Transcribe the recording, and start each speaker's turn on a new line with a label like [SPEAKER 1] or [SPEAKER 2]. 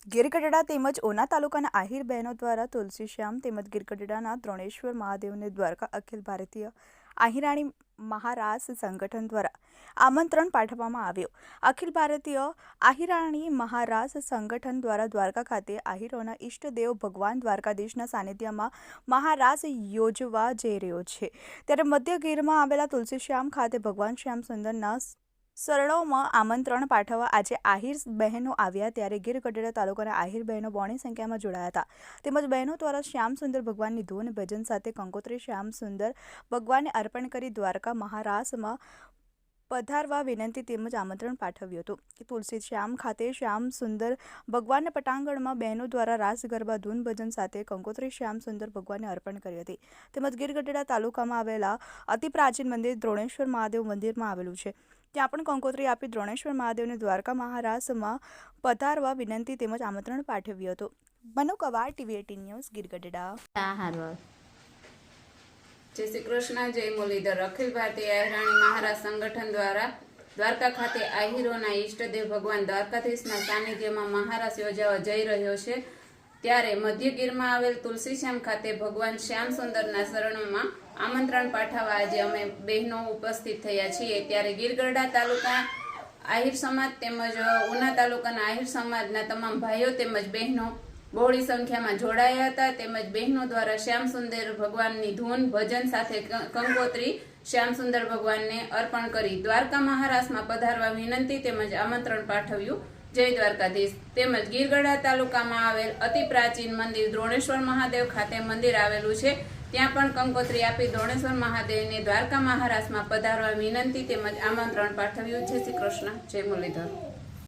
[SPEAKER 1] ગીરગઢડા તેમજ ઓના તાલુકાના આહિર બહેનો દ્વારા તુલસીશ્યામ તેમજ ગીરગઢડાના દ્રોણેશ્વર મહાદેવને દ્વારકા અખિલ ભારતીય આહિરાણી મહારાસ સંગઠન દ્વારા આમંત્રણ પાઠવવામાં આવ્યું। અખિલ ભારતીય આહિરાણી મહારાસ સંગઠન દ્વારા દ્વારકા ખાતે આહિરોના ઈષ્ટદેવ ભગવાન દ્વારકાધીશના સાનિધ્યમાં મહારાસ યોજવા જઈ રહ્યો છે। ત્યારે મધ્ય ગીરમાં આવેલા તુલસીશ્યામ ખાતે ભગવાન શ્યામ સુંદરના શરણોમાં આમંત્રણ પાઠવવા આજે આહિર બહેનો આવ્યા। ત્યારે ગીરગઢડા તાલુકાના આહિર બહેનો બહોળી સંખ્યામાં જોડાયા હતા। તેમજ બહેનો દ્વારા શ્યામ સુંદર ભગવાનની ધૂન ભજન સાથે કંકોત્રી શ્યામ સુંદર ભગવાનને અર્પણ કરી દ્વારકા મહારાસમાં પધારવા વિનંતી તેમજ આમંત્રણ પાઠવ્યું હતું। તુલસી શ્યામ ખાતે શ્યામ સુંદર ભગવાનના પટાંગણમાં બહેનો દ્વારા રાસ ગરબા ધૂન ભજન સાથે કંકોત્રી શ્યામ સુંદર ભગવાનને અર્પણ કરી હતી। તેમજ ગીરગઢડા તાલુકામાં આવેલા અતિ પ્રાચીન મંદિર દ્રોણેશ્વર મહાદેવ મંદિરમાં આવેલું છે। ત્યાં પણ કંકોત્રી આપી દ્રોણેશ્વર મહાદેવને દ્વારકા મહારાસમાં પધારવા વિનંતી તેમજ આમંત્રણ પાઠવ્યું હતું। Manu Quad, TV18 news, Gir Gadhada.
[SPEAKER 2] જય શ્રી કૃષ્ણ, જય મુરલીધર। અખિલ ભારતીય આહિરાણી મહારાજ સંગઠન દ્વારા દ્વારકા ખાતે આહિરોના ઈષ્ટદેવ ભગવાન દ્વારકાધીશના સાનિધ્યમાં મહારાસ યોજાવા જઈ રહ્યો છે। ત્યારે મધ્ય ગીરમાં આવેલ તુલસીશ્યામ ખાતે ભગવાન શ્યામ સુંદરના શરણોમાં આમંત્રણ પાઠવવા આજે અમે બહેનો ઉપસ્થિત થયા છીએ। ત્યારે ગીરગઢડા તાલુકા આહિર સમાજ તેમજ ઉના તાલુકાના આહિર સમાજના તમામ ભાઈઓ તેમજ બહેનો બહોળી સંખ્યામાં જોડાયા હતા। તેમજ બહેનો દ્વારા શ્યામ સુંદર ભગવાનની ધૂન ભજન સાથે કંકોત્રી શ્યામ સુંદર ભગવાનને અર્પણ કરી દ્વારકા મહારાસમાં પધારવા વિનંતી તેમજ આમંત્રણ પાઠવ્યું। જય દ્વારકાધીશ। તેમજ ગીરગઢડા તાલુકામાં આવેલ અતિ પ્રાચીન મંદિર દ્રોણેશ્વર મહાદેવ ખાતે મંદિર આવેલું છે। ત્યાં પણ કંકોત્રી આપી દ્રોણેશ્વર મહાદેવને દ્વારકા મહારાસમાં પધારવા વિનંતી તેમજ આમંત્રણ પાઠવ્યું। જય શ્રી કૃષ્ણ, જય મુરલીધર।